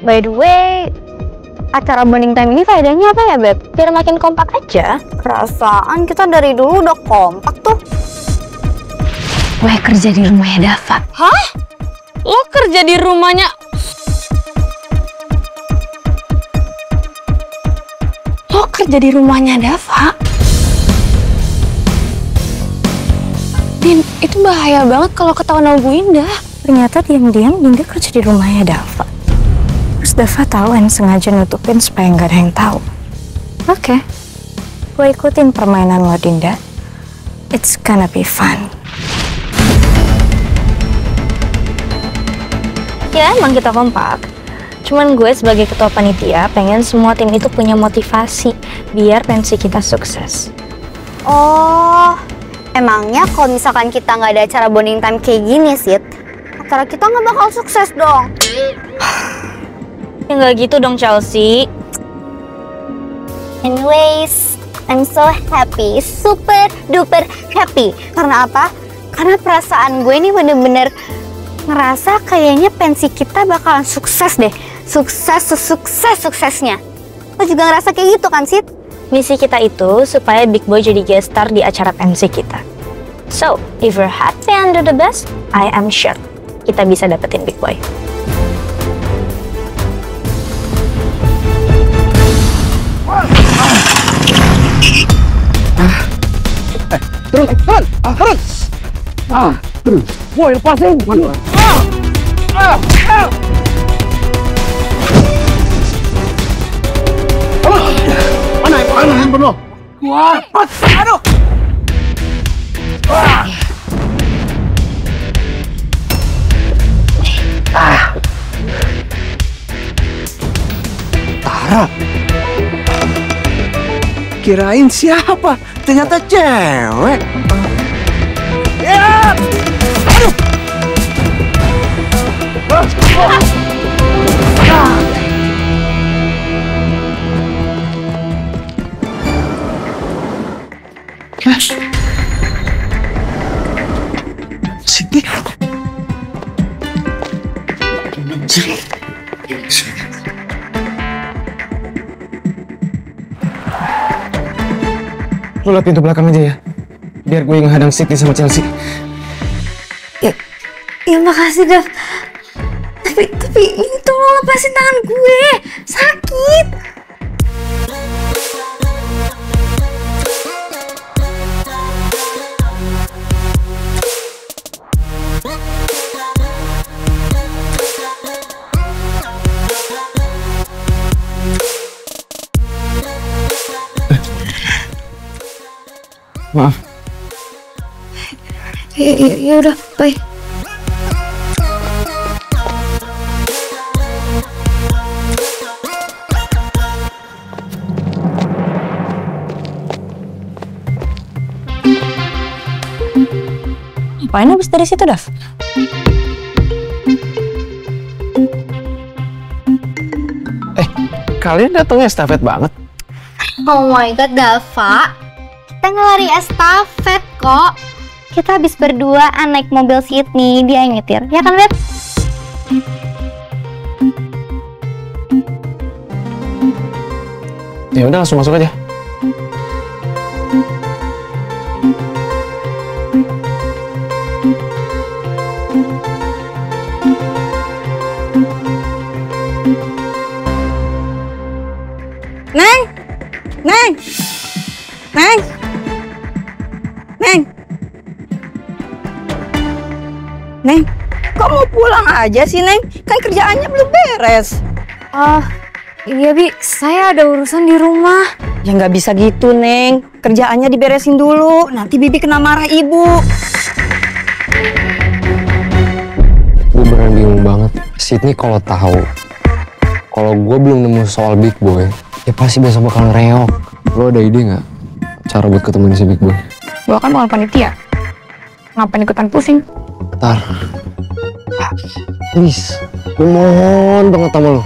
By the way, acara bonding time ini faedahnya apa ya, Beb? Biar makin kompak aja. Perasaan kita dari dulu udah kompak tuh. Gue kerja di rumahnya Dava. Hah? Lo kerja di rumahnya? Lo kerja di rumahnya Dava? Din, itu bahaya banget kalau ketahuan sama Bu Indah. Ternyata diam-diam Dinda kerja di rumahnya Dava. Terus Dava tahu dan sengaja nutupin supaya nggak ada yang tahu. Oke, gue ikutin permainan lo Dinda. It's gonna be fun. Ya emang kita kompak. Cuman gue sebagai ketua panitia pengen semua tim itu punya motivasi biar pensi kita sukses. Oh, emangnya kalau misalkan kita nggak ada acara bonding time kayak gini, Sid, acara kita nggak bakal sukses dong. Ya nggak gitu dong, Chelsea. Anyways, I'm so happy, super duper happy. Karena apa? Karena perasaan gue ini bener-bener ngerasa kayaknya pensi kita bakalan sukses deh. Sukses-suksesnya. Lo juga ngerasa kayak gitu kan, Sid? Misi kita itu supaya Big Boy jadi guest star di acara pensi kita. So, if we're happy and do the best, I am sure kita bisa dapetin Big Boy. Turun. Boy, lepasin. Mana handphone lo? Wah, aduh. Tara. Kirain siapa? Ternyata cewek. Ya. Aduh. Sini. Lo liat pintu belakang aja ya, biar gue ngehadang Sydney sama Chelsea. Ya makasih, Dav. Tapi ini tolong lepasin tangan gue. Sakit. Maaf. Ya udah, bye. Ngapain habis dari situ, Dav? Kalian datangnya estafet banget. Oh my god, Dava. Kita ngelari estafet kok. Kita habis berduaan naik mobil Sydney, dia yang nyetir. Ya kan, Beb? Ya udah, langsung masuk aja. Neng! Neng! Neng! Neng! Neng, kok mau pulang aja sih, Neng? Kan kerjaannya belum beres. Iya, Bi. Saya ada urusan di rumah. Ya nggak bisa gitu, Neng. Kerjaannya diberesin dulu. Nanti Bibi kena marah Ibu. Gue beneran bingung banget. Sydney kalau tahu kalau gue belum nemu soal Big Boy, ya pasti besok bakal reok. Lo ada ide nggak cara buat ketemuin si Big Boy? Gue kan bukan panitia. Ngapain ikutan pusing? Tar, please, gue mohon banget sama lo.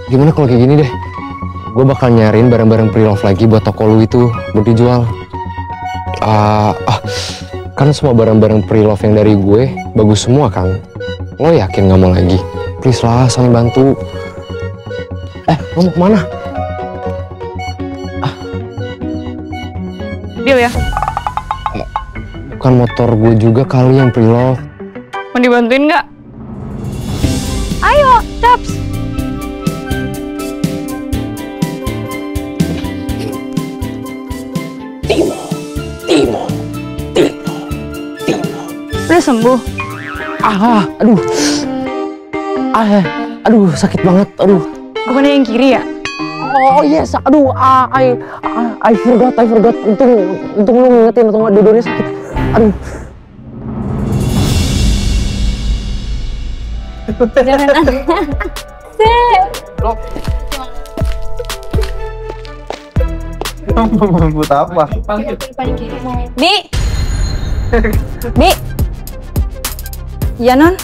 Gimana kalau kayak gini deh? Gue bakal nyariin barang-barang pre-love lagi buat toko lu itu buat dijual. Kan semua barang-barang pre-love yang dari gue bagus semua kan? Lo yakin nggak mau lagi? Please lah, saling bantu. Lo mau kemana? Deal ya? Bukan motor gue juga kali yang pre-love. Mau dibantuin nggak? Ayo, Caps. Timo. Udah sembuh? Aduh, sakit banget, aduh. Bukannya yang kiri ya? Oh yes, aduh, I forgot. Untung lu ngingetin, atau nggak dua-duanya sakit. Aduh. Buat apa? Bi, Ya non?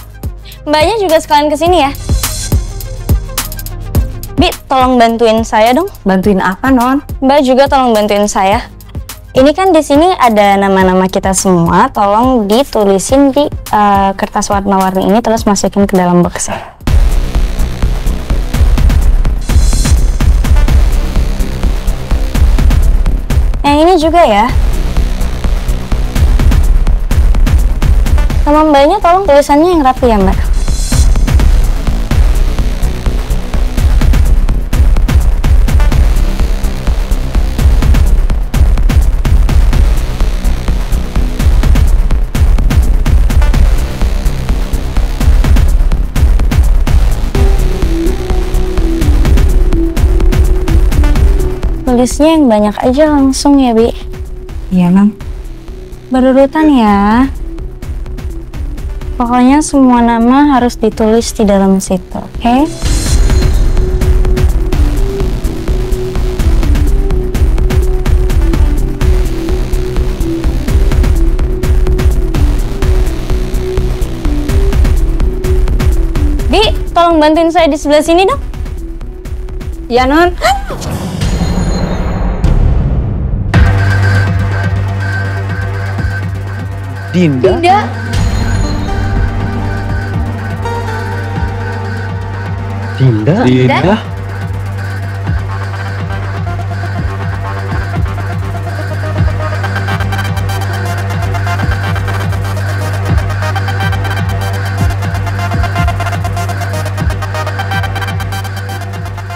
mbaknya juga sekalian kesini ya. Bi, tolong bantuin saya dong. Bantuin apa non? Mbak juga tolong bantuin saya. Ini kan di sini ada nama-nama kita semua. Tolong ditulisin di kertas warna-warni ini terus masukin ke dalam boxnya. Yang ini juga ya. Sama mbaknya tolong tulisannya yang rapi ya mbak. Tulisnya yang banyak aja langsung ya, Bi. Iya, non. Berurutan ya. Pokoknya semua nama harus ditulis di dalam situ, oke? Bi, tolong bantuin saya di sebelah sini dong. Ya non. Dinda? Dinda?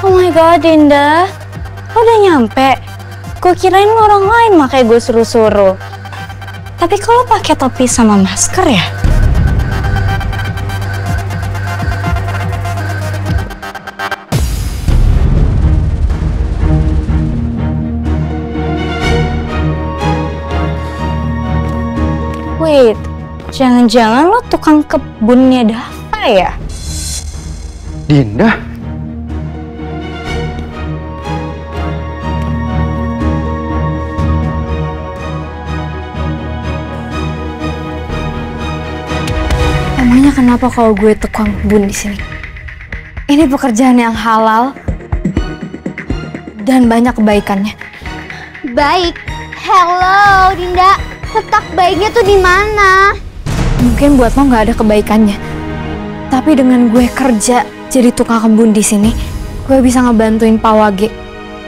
Oh my god, Dinda. Lo udah nyampe? Gue kirain lo orang lain makanya gue suruh-suruh. Tapi kalau pakai topi sama masker ya? Wait, jangan-jangan lo tukang kebunnya Dava ya? Dinda? Emangnya kenapa kalau gue tukang kebun di sini? Ini pekerjaan yang halal dan banyak kebaikannya. Baik. Hello, Dinda. Letak baiknya tuh di mana? Mungkin buat lo nggak ada kebaikannya, tapi dengan gue kerja jadi tukang kebun di sini, gue bisa ngebantuin Pak Wage,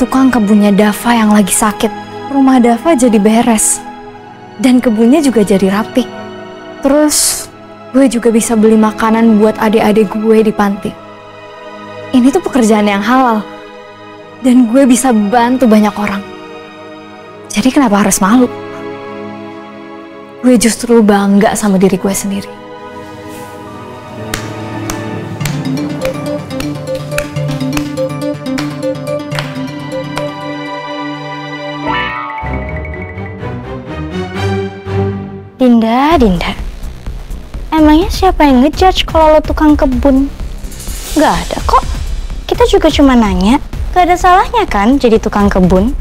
tukang kebunnya Dava yang lagi sakit. Rumah Dava jadi beres dan kebunnya juga jadi rapi. Terus gue juga bisa beli makanan buat adik-adik gue di panti. Ini tuh pekerjaan yang halal dan gue bisa bantu banyak orang. Jadi kenapa harus malu? Gue justru bangga sama diri gue sendiri. Dinda. Emangnya siapa yang ngejudge kalau lo tukang kebun? Gak ada kok. Kita juga cuma nanya. Gak ada salahnya kan jadi tukang kebun?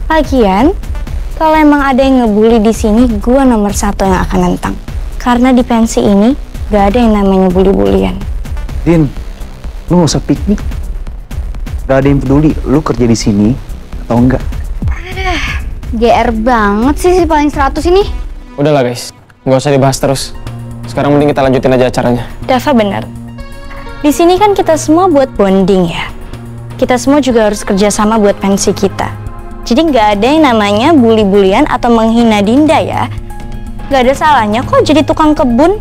Lagian, kalau emang ada yang ngebully di sini, gue nomor 1 yang akan nentang. Karena di pensi ini gak ada yang namanya bully-bulian. Din, lu nggak usah piknik. Gak ada yang peduli lu kerja di sini atau enggak. GR banget sih si paling 100 ini. Udahlah guys, nggak usah dibahas terus. Sekarang mending kita lanjutin aja acaranya. Dava benar. Di sini kan kita semua buat bonding ya. Kita semua juga harus kerjasama buat pensi kita. Jadi nggak ada yang namanya bully-bulian atau menghina Dinda ya. Nggak ada salahnya kok jadi tukang kebun.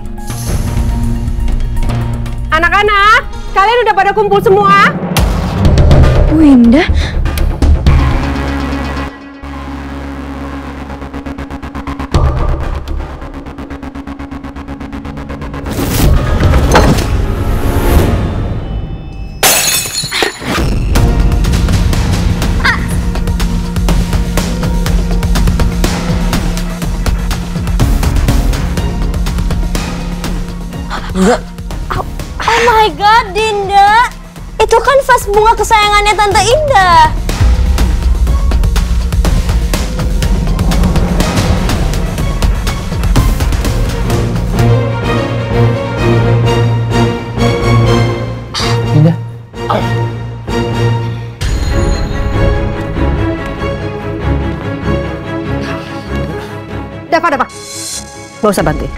Anak-anak, kalian udah pada kumpul semua? Bu Indah, Oh my god, Dinda. Itu kan vas bunga kesayangannya Tante Indah. Dinda. Dava. Gak usah bantuin.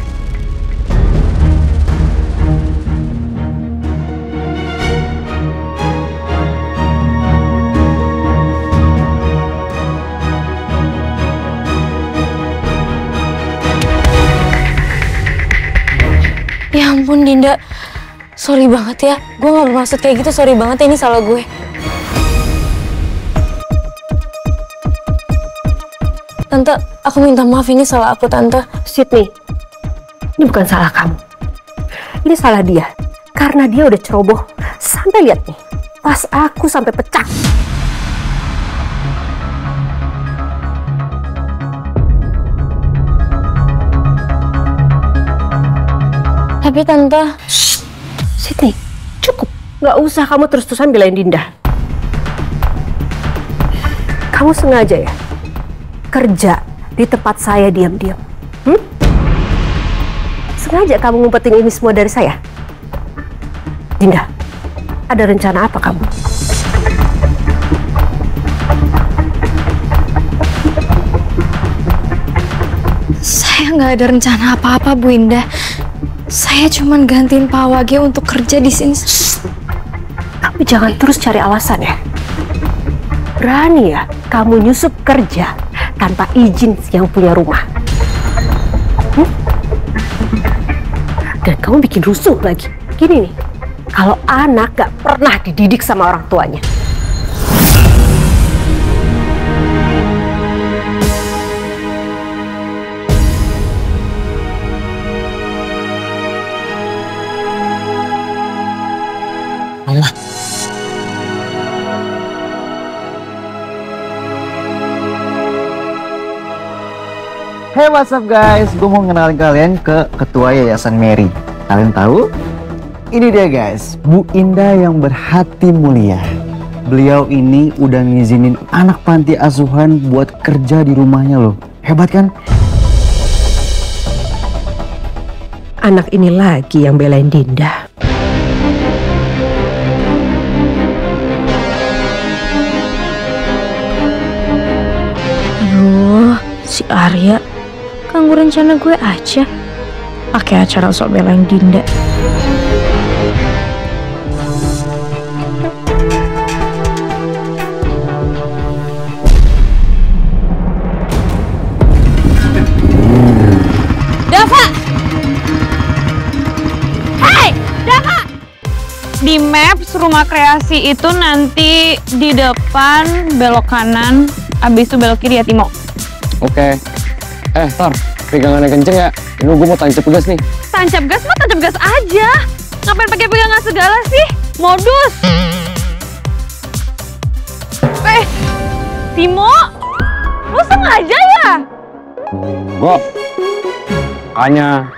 ya ampun Dinda. Sorry banget ya, gue gak bermaksud kayak gitu, sorry banget ya, ini salah gue. Tante, aku minta maaf, ini salah aku Tante. Sydney, ini bukan salah kamu. Ini salah dia. Karena dia udah ceroboh. Sampai lihat nih, pas aku sampai pecah. Tapi Tante... Sydney, cukup. Gak usah kamu terus-terusan belain Dinda. Kamu sengaja ya kerja di tempat saya diam-diam. Sengaja kamu ngumpetin ini semua dari saya. Dinda, ada rencana apa kamu? Saya nggak ada rencana apa-apa, Bu Indah. Saya cuman gantiin Pak Wage untuk kerja di sini. Kamu jangan terus cari alasan ya. Berani ya kamu nyusup kerja tanpa izin yang punya rumah. Dan kamu bikin rusuh lagi. Gini nih, kalau anak gak pernah dididik sama orang tuanya. Mama. Hey, what's up guys? Gue mau ngenalin kalian ke Ketua Yayasan Mary. Kalian tahu? Ini dia guys, Bu Indah yang berhati mulia. Beliau ini udah ngizinin anak panti asuhan buat kerja di rumahnya loh. Hebat kan? Anak ini lagi yang belain Dinda. Aduh, si Arya ganggu rencana gue aja. Pakai acara sok belain Dinda. Dava! Hey, Dava! Di maps rumah kreasi itu nanti di depan belok kanan, abis itu belok kiri ya Timo. Oke. Tar, pegangannya kenceng ya. Ini gue mau tancap gas nih. Tancap gas mah tancap gas aja. Ngapain pakai pegangan segala sih? Modus. Timo, lu sengaja ya? Enggak. Makanya,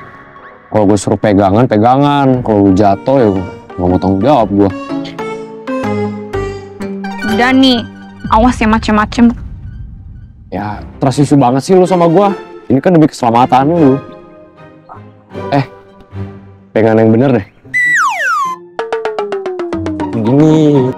kalau gue suruh pegangan. Kalau lu jatuh ya gak mau tanggung jawab gue. Udah nih, awas ya macem-macem. Ya, trust issue banget sih lu sama gue. Ini kan demi keselamatan lu. Pegangan yang bener deh. Gini.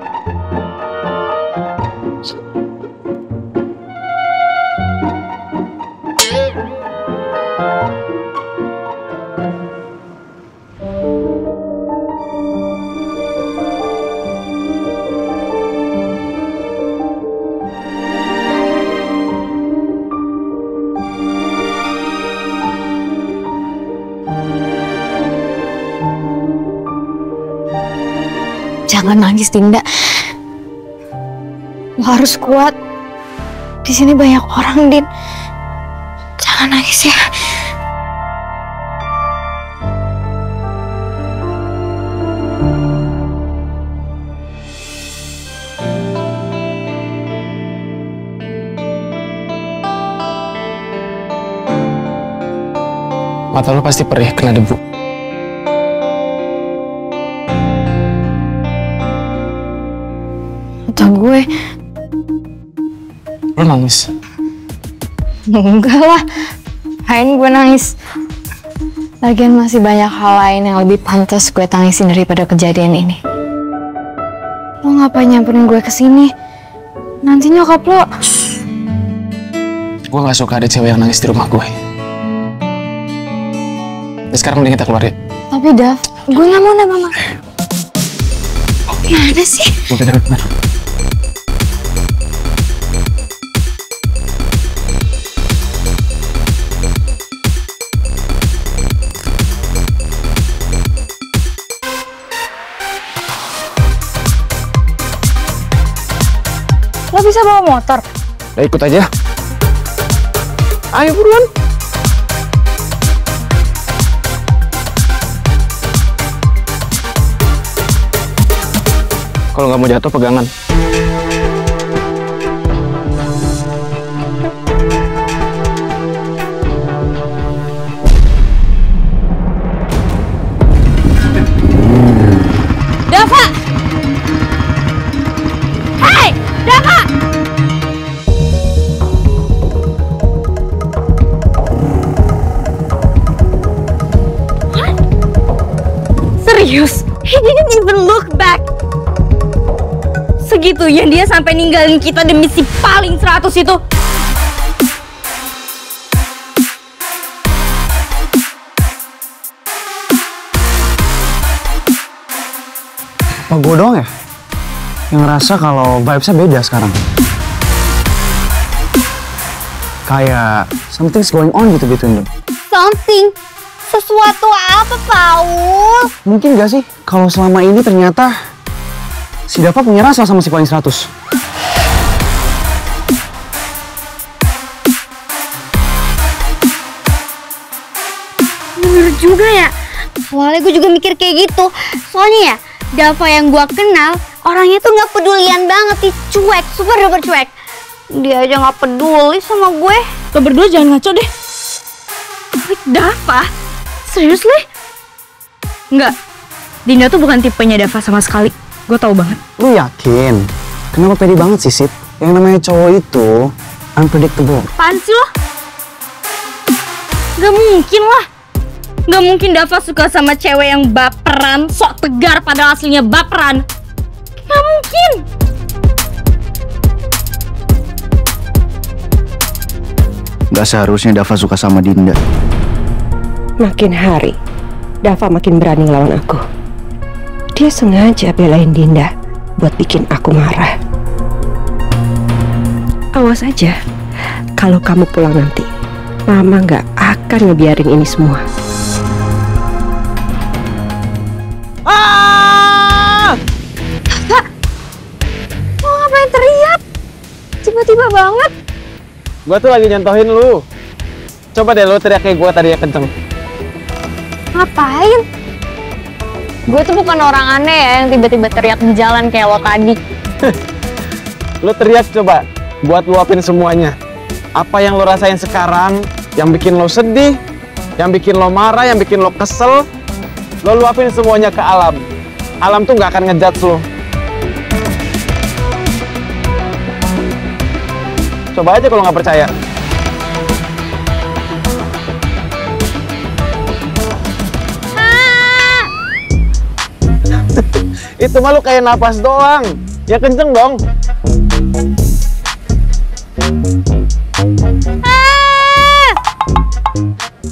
Jangan nangis, Dinda. Lo harus kuat. Di sini banyak orang, Din. Jangan nangis ya. Mata lo pasti perih kena debu. Mata gue. Lo nangis? Enggak lah. Ngapain gue nangis? Lagian masih banyak hal lain yang lebih pantas gue tangisin daripada kejadian ini. Lo ngapain nyamperin gue kesini? Nanti nyokap lo... Gue gak suka ada cewek yang nangis di rumah gue. Ya, sekarang mending kita keluar ya. Tapi Dav, gue gak mau nama mama. Gimana sih? Gue bener. Lo bisa bawa motor? Ya ikut aja. Ayo buruan. Kalau nggak mau jatuh pegangan. Dava! Hei! Dava! Serius? He didn't even look back. Segitunya dia sampai ninggalin kita demi si paling 100 itu. Apa gue doang ya? Yang ngerasa kalau vibes-nya beda sekarang. Kayak something's going on gitu between them. Something? Sesuatu apa, Paul? Mungkin gak sih kalau selama ini ternyata si Dava punya rasa sama si paling 100? Bener juga ya. Awalnya gue juga mikir kayak gitu. Soalnya ya, Dava yang gue kenal, orangnya tuh gak pedulian banget sih. Cuek, super duper cuek. Dia aja gak peduli sama gue. Lo berdua jangan ngaco deh. Dava? Seriously? Enggak. Dinda tuh bukan tipenya Dava sama sekali. Gue tau banget. Lu yakin? Kenapa pede banget sih, Sip? Yang namanya cowok itu unpredictable. Apaan sih lo? Gak mungkin lah. Gak mungkin Dava suka sama cewek yang baperan, sok tegar padahal aslinya baperan. Gak mungkin. Gak seharusnya Dava suka sama Dinda. Makin hari, Dava makin berani ngelawan aku. Dia sengaja belain Dinda buat bikin aku marah. Awas aja, kalau kamu pulang nanti, Mama nggak akan ngebiarin ini semua. Kak, lo ngapain teriak? Tiba-tiba banget. Gue tuh lagi nyontohin lu. Coba deh lu teriak kayak gue tadi ya kenceng. Ngapain? Gue tuh bukan orang aneh ya yang tiba-tiba teriak di jalan kayak lo tadi. Lu teriak coba, buat luapin semuanya. Apa yang lo rasain sekarang, yang bikin lo sedih, yang bikin lo marah, yang bikin lo kesel, lo luapin semuanya ke alam. Alam tuh nggak akan ngejudge lo. Coba aja kalau nggak percaya. Itu malu kayak napas doang. Ya kenceng dong.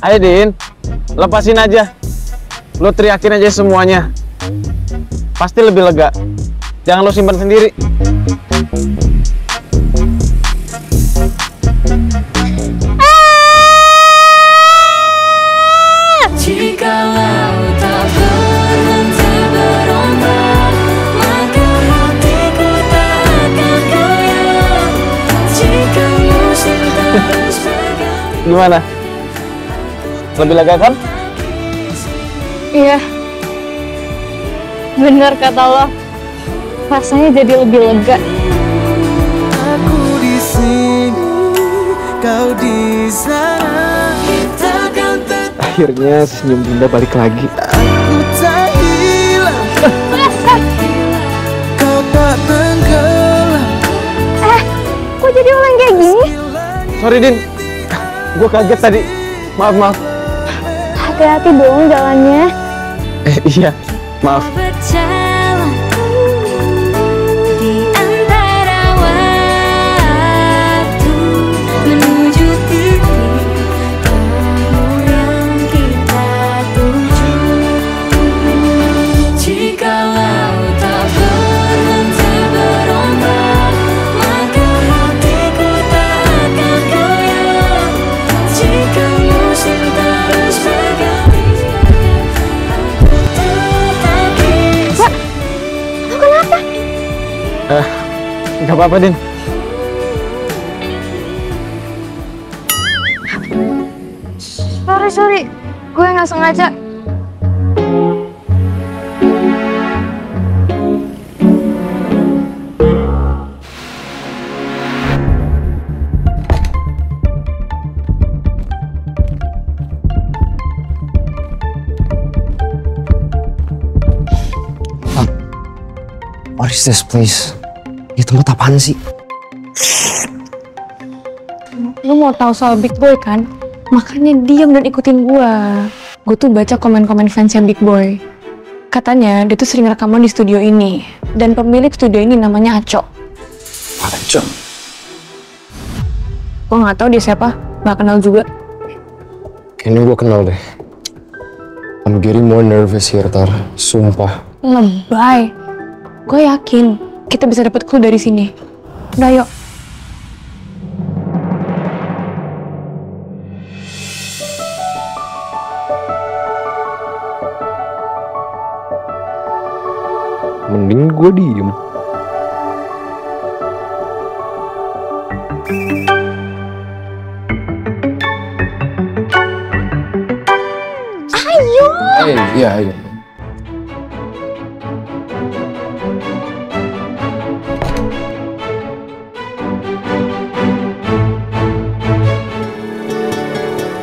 Ayo Din, lepasin aja. Lo teriakin aja semuanya. Pasti lebih lega. Jangan lo simpan sendiri. Jikalau tak berhenti berombak, Gimana? Lebih lega kan? Iya. Bener kata lo. Rasanya jadi lebih lega. Aku di sini, kau di sana. Kita kan tetap. Akhirnya senyum Dinda balik lagi. Aku tak hilang. Kau tak tenggelam. Kok jadi orang kayak gini? Sorry Din, gue kaget tadi. Maaf. Hati-hati dong jalannya. Iya, maaf. Berjalan di antara waktu menuju titik temu yang kita tuju. Jikalau tak berhenti berombak, maka hatiku tak akan goyah. Jika musim terus berganti, Gak apa-apa Din. Sorry. Gue nggak sengaja. What is this place? Ini tempat apaan sih? Lu mau tahu soal Big Boy kan? Makanya diam dan ikutin gua. Gue tuh baca komen-komen fansnya Big Boy. Katanya dia tuh sering rekaman di studio ini. Dan pemilik studio ini namanya Aco. Aco? Gue nggak tahu dia siapa, nggak kenal juga. Kayaknya gue kenal deh. I'm getting more nervous here, Tar. Sumpah. Lebay. Gue yakin kita bisa dapat clue dari sini. Udah yuk. Mending gue diem. Ayo. Iya, ayo.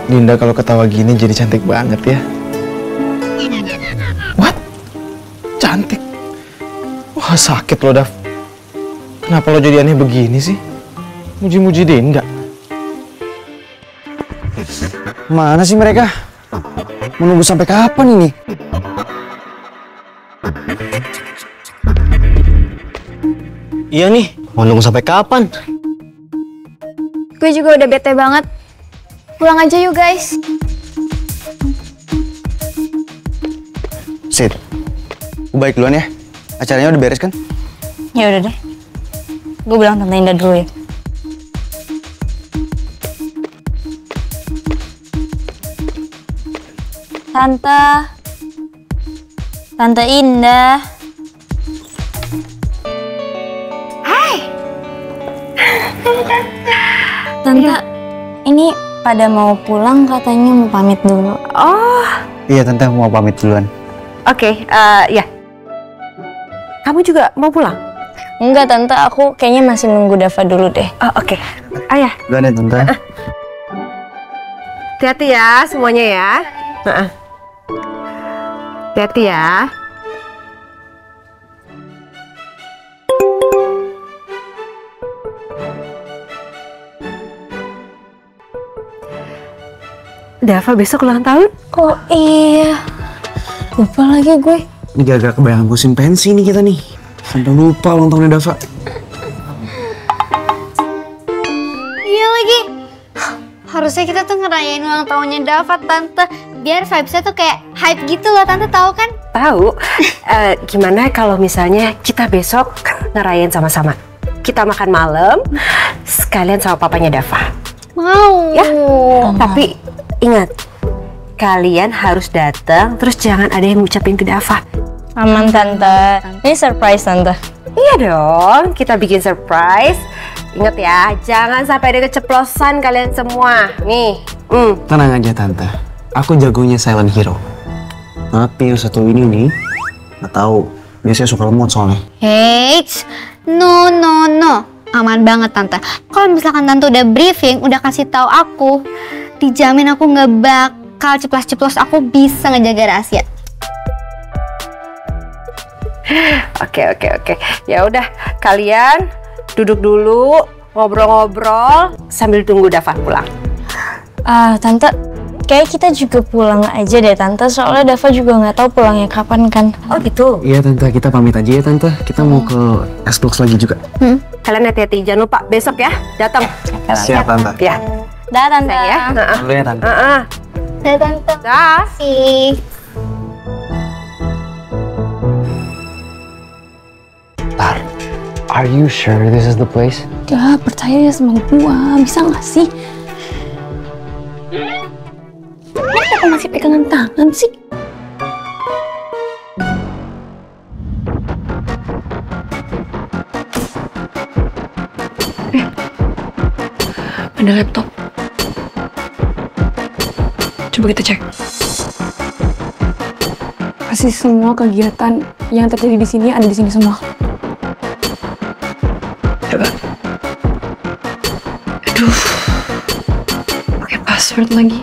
Dinda kalau ketawa gini jadi cantik banget ya. What? Cantik? Wah sakit lo Dav. Kenapa lo jadi aneh begini sih? Muji-muji Dinda. Mana sih mereka? Menunggu sampai kapan ini? Iya nih, mau nunggu sampai kapan? Gue juga udah bete banget. Pulang aja yuk guys. Sid, gue balik duluan ya. Acaranya udah beres kan? Ya udah deh. Gue bilang Tante Indah dulu ya. Tante Indah. Hai. Tante, ini pada mau pulang katanya mau pamit dulu. Oh, Iya Tante, mau pamit duluan. Oke, ya. Kamu juga mau pulang? Enggak Tante, aku kayaknya masih nunggu Dava dulu deh. Oh, oke. Ayah, Duluan ya Tante. hati-hati ya semuanya ya. Hati-hati ya. Dava besok ulang tahun? Oh iya, lupa lagi gue. Ini gara-gara kebayangan musim pensi nih kita nih. Sampai lupa ulang tahunnya Dava. iya lagi. Harusnya kita tuh ngerayain ulang tahunnya Dava, Tante. Biar vibes-nya tuh kayak hype gitu loh, Tante tahu kan? Tahu. Gimana kalau misalnya kita besok ngerayain sama-sama? Kita makan malam sekalian sama papanya Dava. Mau. Ya. Tapi ingat, kalian harus datang, terus jangan ada yang ngucapin ke Dava. Aman Tante, ini surprise Tante. Iya dong, kita bikin surprise. Ingat ya, jangan sampai ada keceplosan kalian semua. Nih, Tenang aja tante, aku jagonya silent hero. Tapi yang satu ini nih, nggak tahu. Biasanya suka lemot soalnya. No. Aman banget tante. Kalau misalkan tante udah briefing, udah kasih tahu aku, dijamin aku nggak bakal ceplos-ceplos. Aku bisa ngejaga rahasia. Oke. Ya udah, kalian duduk dulu, ngobrol-ngobrol sambil tunggu Dava pulang. Tante, kayak kita juga pulang aja deh tante, soalnya Dava juga nggak tahu pulangnya kapan kan. Oh gitu. Iya tante, kita pamit aja ya tante. Kita mau ke Xbox lagi juga. Kalian hati-hati, jangan lupa besok ya datang. Siap tante. Ya. Dah tante. Ya. Dulu ya tante. Dah tante. Dah. Sih. Tar, are you sure this is the place? Udah, percaya ya sama gua, bisa nggak sih? Kenapa masih pegangan tangan sih? Ada laptop. Coba kita cek. Pasti semua kegiatan yang terjadi di sini ada di sini semua. Coba. Aduh. Pakai password lagi.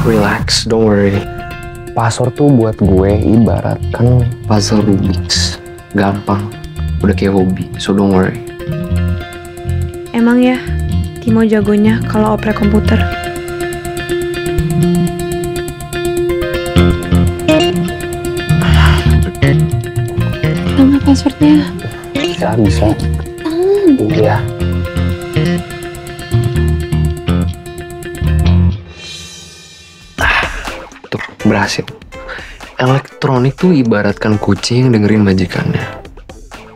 Relax, don't worry. Password tuh buat gue ibarat kan puzzle Rubik's. Gampang, udah kayak hobi, so don't worry. Emang ya, Timo jagonya kalau oprek komputer. Nama passwordnya? Bisa. Iya. Tuh, berhasil. Elektronik tuh ibaratkan kucing yang dengerin majikannya.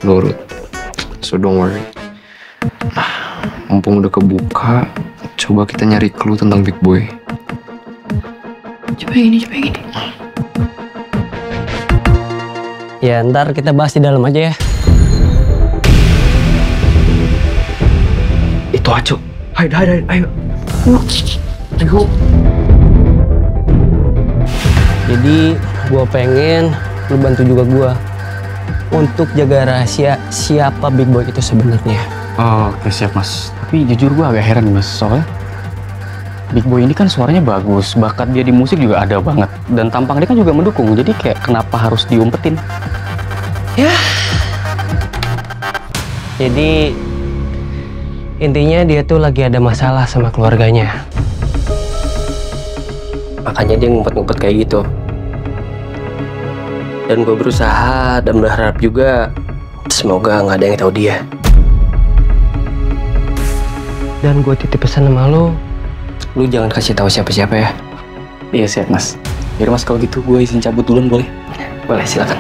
Nurut. So don't worry. Mumpung udah kebuka, coba kita nyari clue tentang Big Boy. Coba gini. Ya ntar kita bahas di dalam aja ya. Itu Aco. Ayo. Ayo. Jadi gua pengen lu bantu juga gua untuk jaga rahasia siapa Big Boy itu sebenarnya. Oh, oke siap mas. Tapi jujur gue agak heran mas, soalnya Big Boy ini kan suaranya bagus, bakat dia di musik juga ada banget, dan tampang dia kan juga mendukung. Jadi kayak kenapa harus diumpetin? Ya. Jadi intinya dia tuh lagi ada masalah sama keluarganya. Makanya dia ngumpet-ngumpet kayak gitu. Dan gue berusaha dan berharap juga semoga nggak ada yang tahu dia. Dan gue titip pesan sama lu jangan kasih tahu siapa-siapa ya. Iya siap mas. Biar mas kalau gitu gue izin cabut duluan boleh? Boleh, silakan.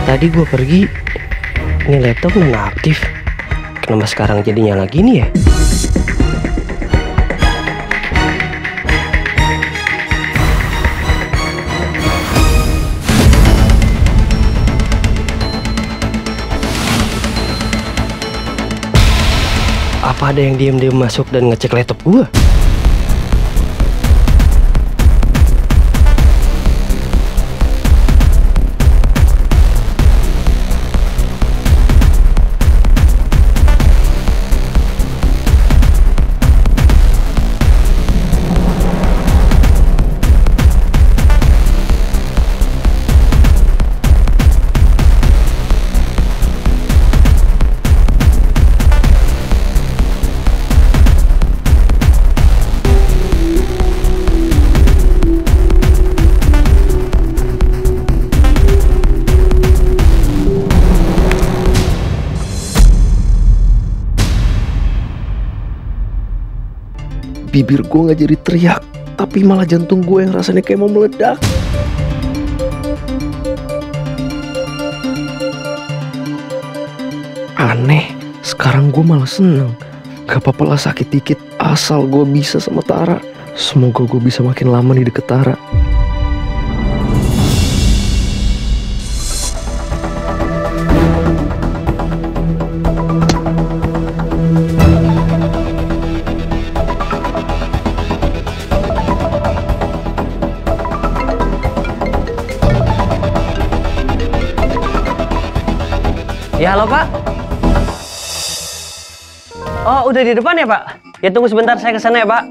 Tadi gue pergi, ini laptop nggak aktif. Kenapa sekarang jadi nyala gini ya? Apa ada yang diam-diam masuk dan ngecek laptop gua? Bibir gue gak jadi teriak, tapi malah jantung gue yang rasanya kayak mau meledak. Aneh, sekarang gue malah seneng. Gak apa-apa lah sakit dikit, asal gue bisa sama Tara. Semoga gue bisa makin lama di deket Tara. Ya halo Pak. Oh udah di depan ya Pak? Ya tunggu sebentar saya kesana ya Pak.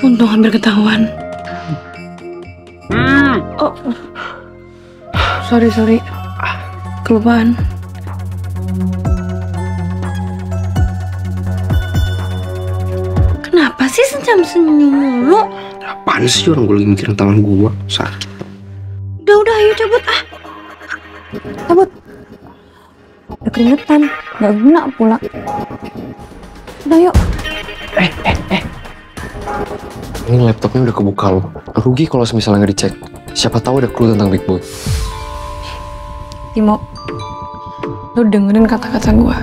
Untung hampir ketahuan. Oh, sorry. Kelupaan. Kenapa sih senyum mulu? Apaan sih orang gue lagi mikirin tangan gue sakit. Udah ayo cabut ah. Cabut. Udah keringetan, nggak guna pula. Udah yuk. Ini laptopnya udah kebuka loh. Rugi kalau misalnya nggak dicek. Siapa tahu ada clue tentang Big Boy. Timo, lu dengerin kata-kata gue.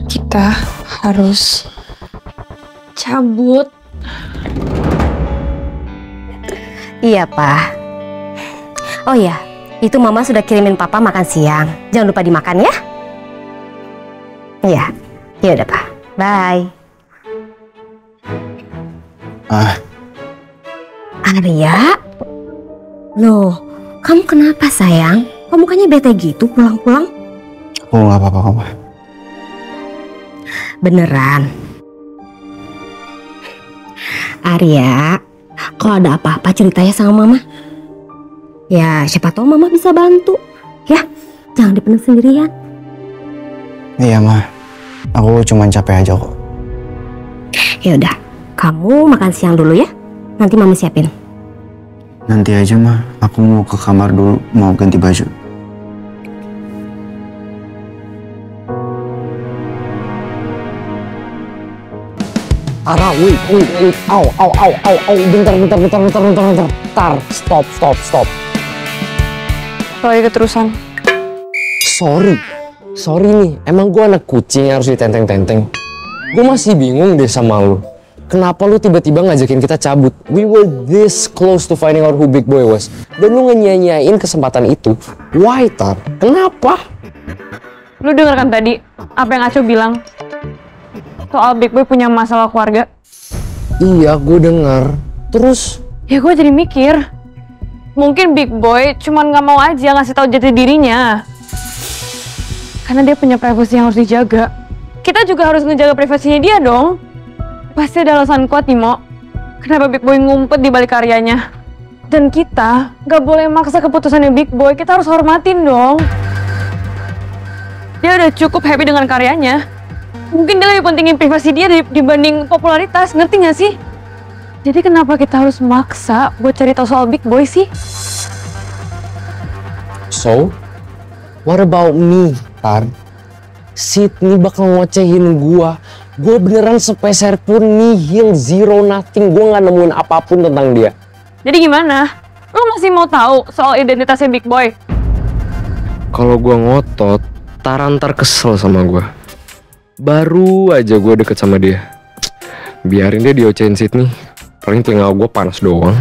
Kita harus cabut. Iya, Pak. Oh iya, itu Mama sudah kirimin Papa makan siang. Jangan lupa dimakan ya. Iya, ya udah Pak. Bye. Arya? Loh, kamu kenapa sayang? Kok mukanya bete gitu pulang-pulang? Aku nggak apa-apa kok, Ma. Beneran. Arya, kalau ada apa-apa ceritanya sama Mama. Ya, siapa tahu Mama bisa bantu. Ya, jangan dipendam sendirian. Iya, Ma. Aku cuma capek aja kok. Ya udah, kamu makan siang dulu ya. Nanti Mama siapin. Nanti aja, Ma. Aku mau ke kamar dulu, mau ganti baju. Ara, wait, au, bentar, stop. Sorry keterusan. Sorry nih, emang gue anak kucing yang harus ditenteng-tenteng. Gue masih bingung deh sama lu. Kenapa lu tiba-tiba ngajakin kita cabut? We were this close to finding out who Big Boy was. Dan lu ngenyanyain kesempatan itu. Why, Tar? Kenapa? Lu denger kan tadi apa yang Aco bilang? Soal Big Boy punya masalah keluarga. Iya, gue denger. Terus? Ya gue jadi mikir. Mungkin Big Boy cuman gak mau aja ngasih tahu jati dirinya. Karena dia punya privasi yang harus dijaga. Kita juga harus ngejaga privasinya dia dong. Pasti ada alasan kuat, Timo. Kenapa Big Boy ngumpet di balik karyanya. Dan kita gak boleh maksa keputusannya Big Boy. Kita harus hormatin dong. Dia udah cukup happy dengan karyanya. Mungkin dia lebih pentingin privasi dia dibanding popularitas. Ngerti gak sih? Jadi kenapa kita harus maksa buat cari tahu soal Big Boy sih? So, what about me, Tar? Sydney bakal ngocehin gua. Gue beneran sepeser pun nihil, zero, nothing. Gue gak nemuin apapun tentang dia. Jadi gimana? Lo masih mau tahu soal identitasnya Big Boy? Kalau gue ngotot, Tarantar kesel sama gue. Baru aja gue deket sama dia. Biarin dia diocehin Sydney. Paling telinga gue panas doang.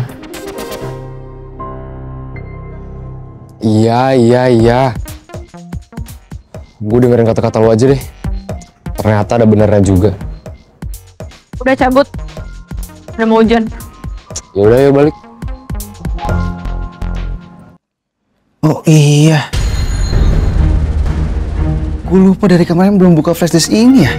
Iya. Gue dengerin kata-kata lo aja deh. Ternyata ada benernya juga. Udah cabut. Udah mau hujan. Yaudah, yuk balik. Oh iya. Gue lupa dari kemarin belum buka flashdisk ini ya.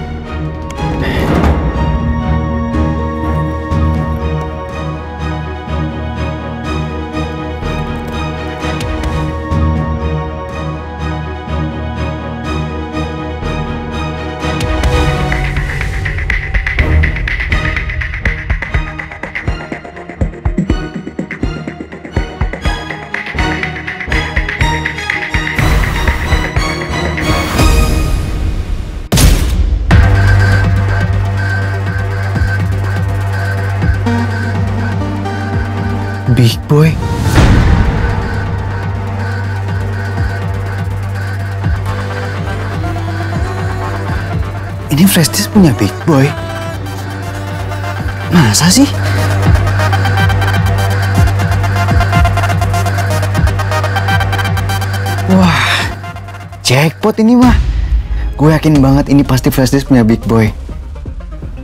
Big Boy. Ini flash disk punya Big Boy. Masa sih? Wah, jackpot ini mah. Gue yakin banget ini pasti flash disk punya Big Boy.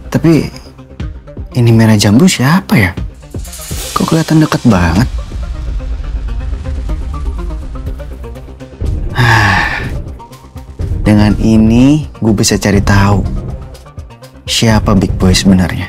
Tapi ini merah jambu siapa ya? Kok kelihatan dekat banget. Dengan ini gue bisa cari tahu siapa Big Boy sebenarnya.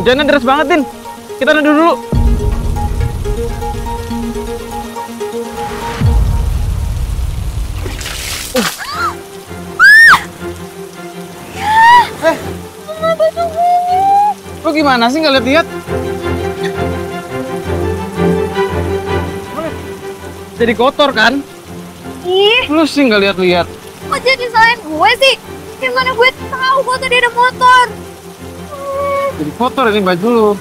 Hujannya deras banget, Din. Kita neduh dulu. Lu gimana sih nggak lihat-lihat? Jadi kotor kan? Ih, Lu sih nggak lihat-lihat. kok jadi salahin gue sih? Gimana gue tahu kok tadi ada motor? Jadi kotor ini baju lu.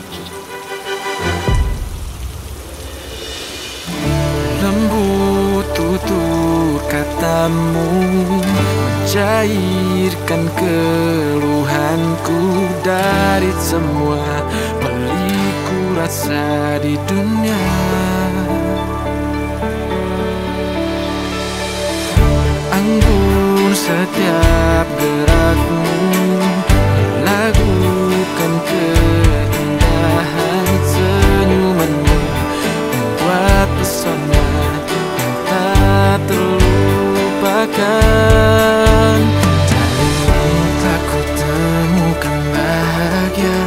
Lembut tutur katamu mencairkan keluhanku dari semua peliku rasa di dunia. Anggun setiap gerakmu, melakukan keindahan senyumanmu, membuat pesona yang tak terlupakan. Darimu tak ku temukan bahagia,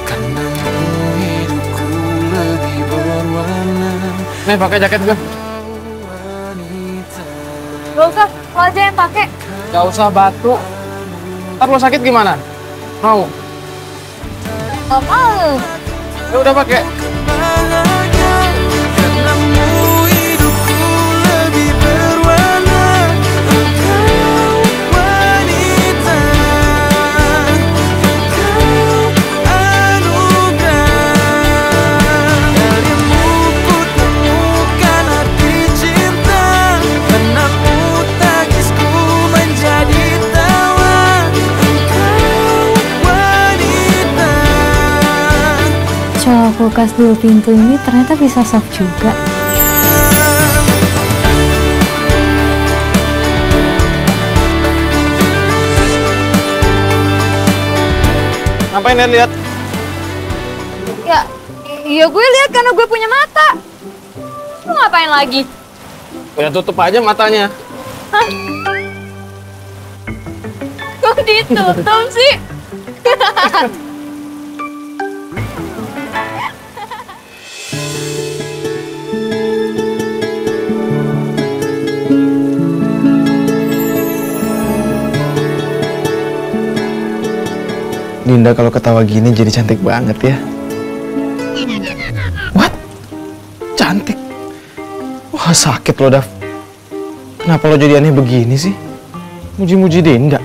karenamu hidupku lebih berwarna. Nih pakai jaket gua. Gak usah, lo aja yang pakai. Gak usah batu. Ntar lo sakit gimana? Mau? Gak mau. Ya udah pakai. Karenamu hidupku lebih berwarna. Engkau wanita, engkau anugerah. Darimu ku temukan arti cinta, karenamu tangisku menjadi tawa. Engkau wanita. Cowok kulkas 2 pintu ini ternyata bisa soft juga. Ngapain lihat-lihat? Ya, iya gue lihat karena gue punya mata. Lu ngapain lagi? Udah tutup aja matanya. Hah? Kok ditutup sih? Dinda kalau ketawa gini jadi cantik banget ya. What? Cantik? Wah sakit lo, Dav. Kenapa lo jadi aneh begini sih? Muji-muji Dinda.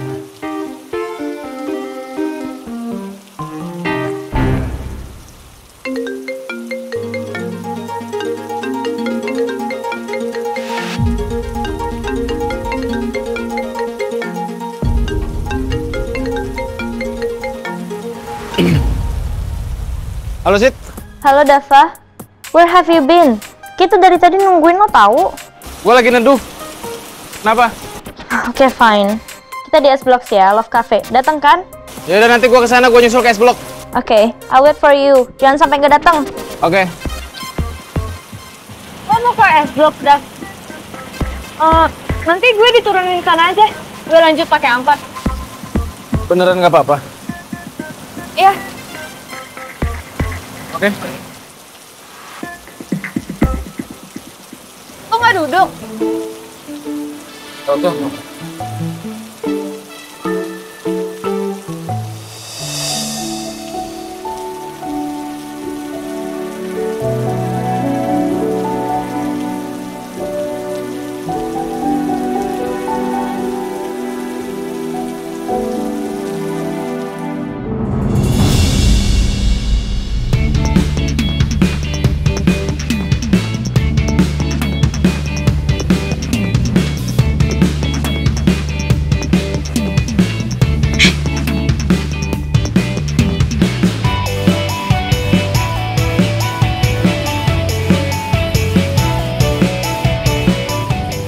Halo, Sid. Halo Dava, where have you been? Kita dari tadi nungguin lo tahu. Gue lagi neduh. Kenapa? Oke, fine. Kita di S Blocks ya, Love Cafe. Datang kan? Ya udah nanti gue kesana, gue nyusul ke S-Block. Oke, I'll wait for you. Jangan sampai nggak datang. Oke. Lo mau ke S Block, Dav? Nanti gue diturunin sana aja. Gue lanjut pakai angkot. Beneran nggak apa-apa? Iya. Oke. Lo nggak duduk? Tuh.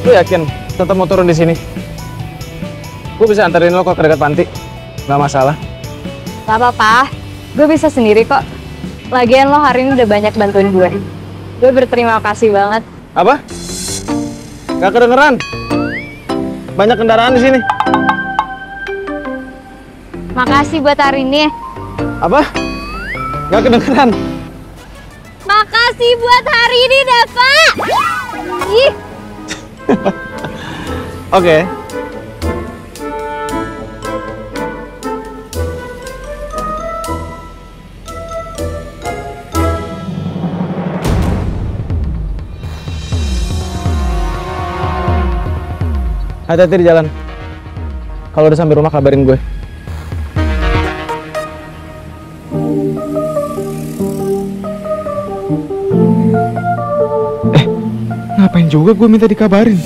Lu yakin tetap mau turun di sini? Gue bisa anterin lo kok ke dekat panti. Nggak masalah. Gak apa-apa, gue bisa sendiri kok. Lagian lo hari ini udah banyak bantuin gue. Gue berterima kasih banget. Apa? Gak kedengeran? Banyak kendaraan di sini. Makasih buat hari ini. Apa? Gak kedengeran? Makasih buat hari ini, Dava. Ih. Oke. Hati-hati di jalan. Kalau udah sampai rumah kabarin gue. Ngapain juga gue minta dikabarin?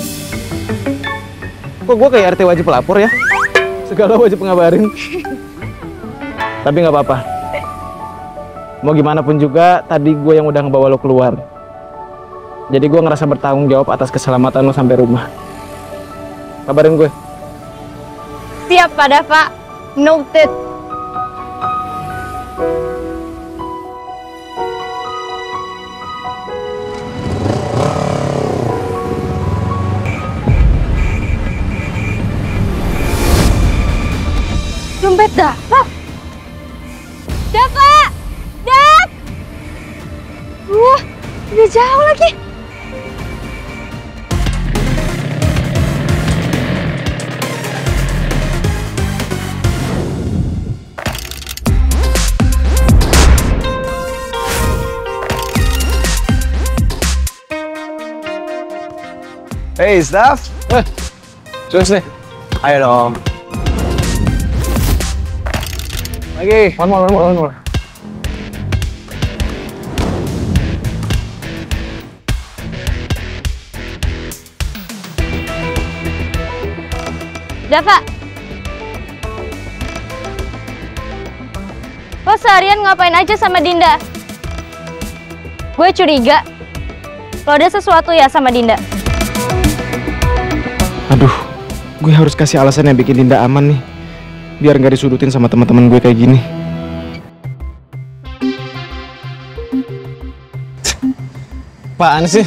Kok gue kayak RT wajib pelapor ya? Segala wajib ngabarin. Tapi nggak apa-apa. Mau gimana pun juga, tadi gue yang udah ngebawa lo keluar. Jadi gue ngerasa bertanggung jawab atas keselamatan lo sampai rumah. Kabarin gue. Siap Pak Dava. Noted. Dompet Dava. Dava! Dav! Wah, udah jauh lagi. Hey, staff. Terus nih. Ayo dong. Lagi. One more. Dava. Lo seharian ngapain aja sama Dinda? Gue curiga lo ada sesuatu ya sama Dinda. Aduh, gue harus kasih alasan yang bikin Dinda aman nih, biar nggak disudutin sama teman-teman gue kayak gini. Apaan sih?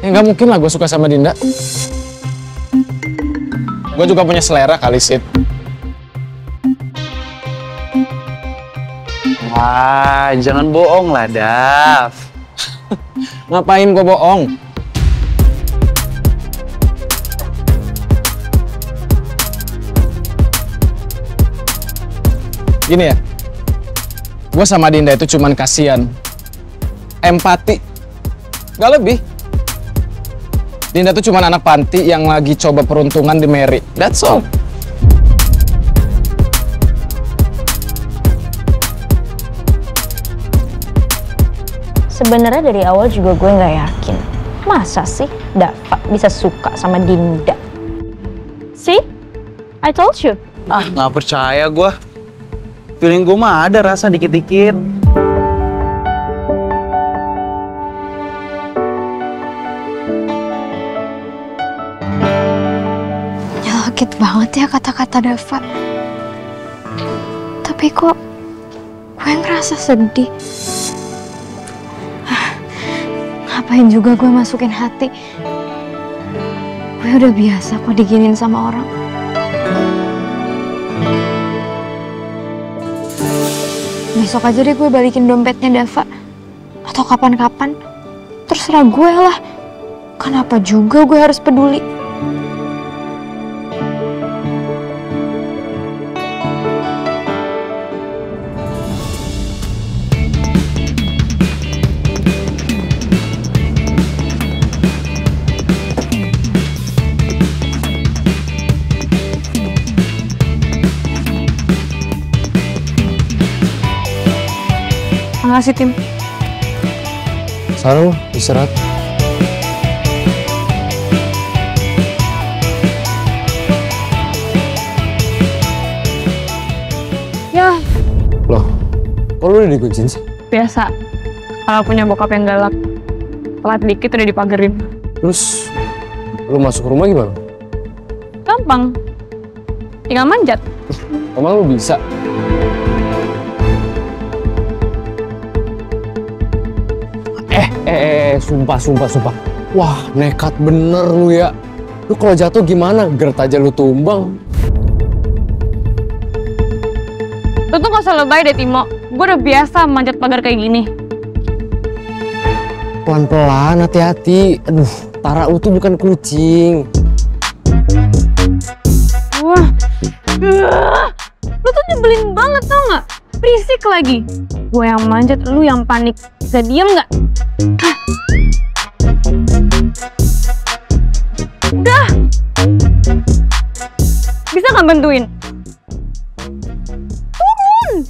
Ya nggak mungkin lah gue suka sama Dinda. Gue juga punya selera kali, Sid. Wah, jangan bohong lah, Dav. Ngapain gue bohong? Gini ya, gue sama Dinda itu cuman kasihan, empati, gak lebih. Dinda tuh cuman anak panti yang lagi coba peruntungan di Mary, that's all. Sebenarnya dari awal juga gue nggak yakin, masa sih Dava bisa suka sama Dinda? See, I told you. Ah, nggak percaya gue. Feeling gue mah ada rasa dikit-dikit. Nyelakit banget ya kata-kata Dava. Tapi kok gue ngerasa sedih. Ngapain juga gue masukin hati. Gue udah biasa kok diginin sama orang. Besok aja deh gue balikin dompetnya Dava. Atau kapan-kapan. Terserah gue lah. Kenapa juga gue harus peduli? Makasih Tim. Sana lo, istirahat. Ya. Loh, kok lu udah dikuncin sih? Biasa. Kalau punya bokap yang galak, telat dikit udah dipagerin. Terus, Lu masuk rumah gimana? Gampang. Tinggal manjat. Emang lu bisa? Sumpah. Wah, nekat bener lu ya. Lu kalau jatuh gimana? Geret aja lu tumbang. Lu tuh gak usah lebay deh, Timo. Gue udah biasa manjat pagar kayak gini. Pelan-pelan, hati-hati. Aduh, Tara lu tuh bukan kucing. Wah. Lu tuh nyebelin banget tau gak? Berisik lagi. Gue yang manjat, lu yang panik. Bisa diem gak? Udah. Bisa gak bantuin? Turun.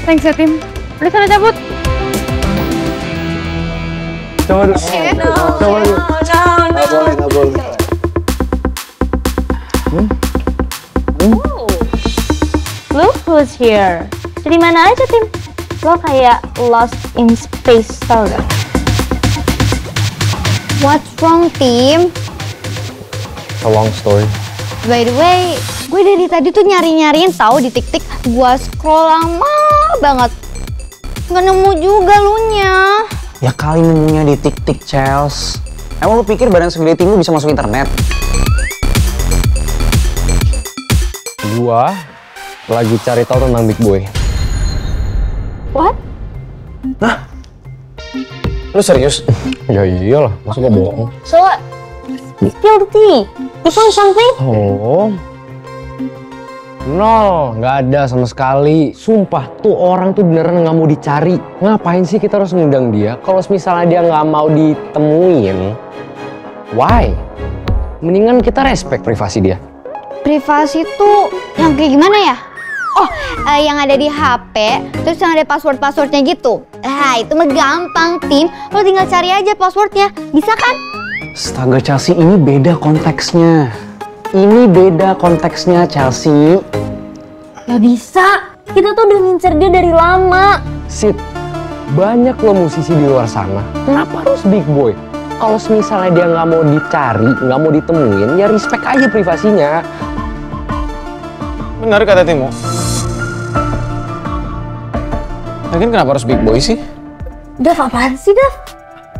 Thanks ya, Tim. Udah sana cabut. Coba dulu. Nggak boleh. Look who's here. Dari mana aja, Tim? Lo kayak lost in space, tau gak? What's wrong, Tim? A long story. By the way, gue dari tadi tuh nyari-nyariin tahu di TikTok. Gue scroll lama banget. Nggak nemu juga lunya. Ya kali nemunya di TikTok, Chels. Emang lu pikir badan segede lu bisa masuk internet? Gua lagi cari tahu tentang Big Boy. What? Hah? Lu serius? Ya iyalah, masa gua bohong. So, spill the tea. You found something? Oh. Nol, nggak ada sama sekali. Sumpah, tuh orang tuh beneran nggak mau dicari. Ngapain sih kita harus ngundang dia? Kalau misalnya dia nggak mau ditemuin, why? Mendingan kita respect privasi dia. Privasi tuh yang kayak gimana ya? Oh, yang ada di HP, terus yang ada password-passwordnya gitu. Itu mah gampang, Tim. Lo tinggal cari aja passwordnya. Bisa kan? Astaga, Chelsea, ini beda konteksnya. Ini beda konteksnya, Chelsea. Gak bisa. Kita tuh udah ngincer dia dari lama. Sid, banyak lo musisi di luar sana. Kenapa harus Big Boy? Kalau misalnya dia nggak mau dicari, nggak mau ditemuin, ya respect aja privasinya. Benar kata Timo. Lagian kenapa harus Big Boy sih? Dav, apaan sih, Dav?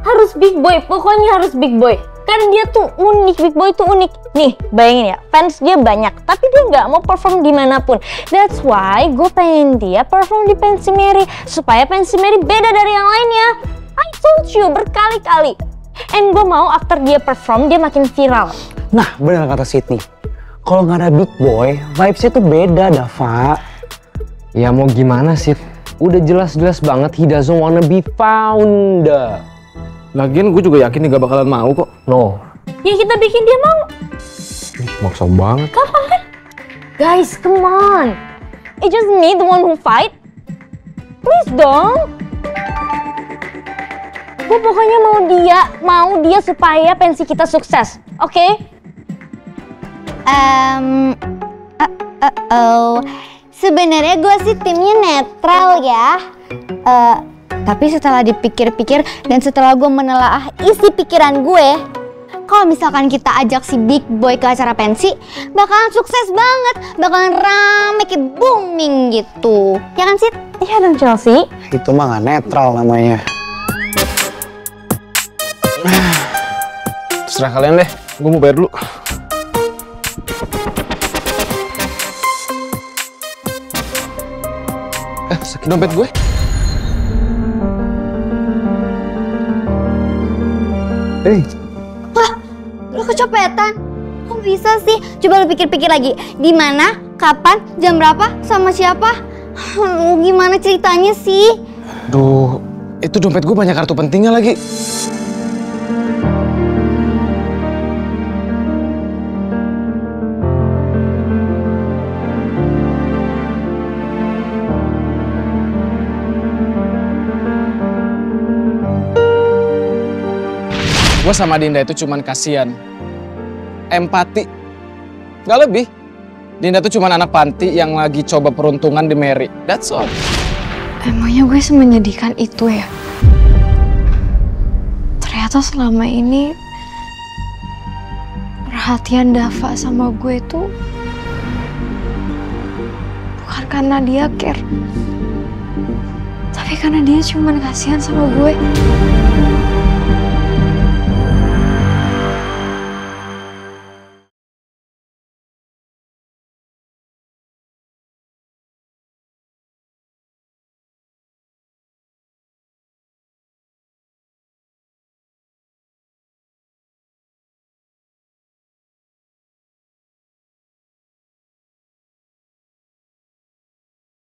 Harus Big Boy, pokoknya harus Big Boy. Karena dia tuh unik, Big Boy tuh unik. Nih, bayangin ya, fans dia banyak, tapi dia nggak mau perform dimanapun. That's why gue pengen dia perform di Pensi Mary, supaya Pensi Mary beda dari yang lainnya. I told you berkali-kali. And gue mau after dia perform, dia makin viral. Nah, benar kata Sydney. Kalau nggak ada Big Boy, vibes-nya tuh beda, Dava. Ya mau gimana sih? Udah jelas-jelas banget he doesn't wanna be found. Lagian gue juga yakin dia gak bakalan mau kok. No. Ya kita bikin dia mau. Ih, maksa banget. Kapan kan? Guys, come on. It's just me the one who fight. Please dong. Gue pokoknya mau dia supaya pensi kita sukses, oke? Sebenarnya gue sih timnya netral ya. Tapi setelah dipikir-pikir dan setelah gue menelaah isi pikiran gue, kalau misalkan kita ajak si Big Boy ke acara pensi, bakalan sukses banget, bakalan rame kayak booming gitu. Ya kan, Sid? Iya dong, Chelsea. Itu mah nggak netral namanya. Terserah kalian deh, gue mau bayar dulu. Sakit dompet gue. Wah, lu kecopetan? Kok bisa sih? Coba lu pikir-pikir lagi. Di mana, kapan, jam berapa, sama siapa? Gimana ceritanya sih? Duh, itu dompet gue banyak kartu pentingnya lagi. Gue sama Dinda itu cuman kasihan, empati. Gak lebih. Dinda tuh cuma anak panti yang lagi coba peruntungan di Mary. That's all. Emangnya gue semenyedihkan itu ya? Ternyata selama ini perhatian Dava sama gue tuh bukan karena dia care, tapi karena dia cuma kasihan sama gue.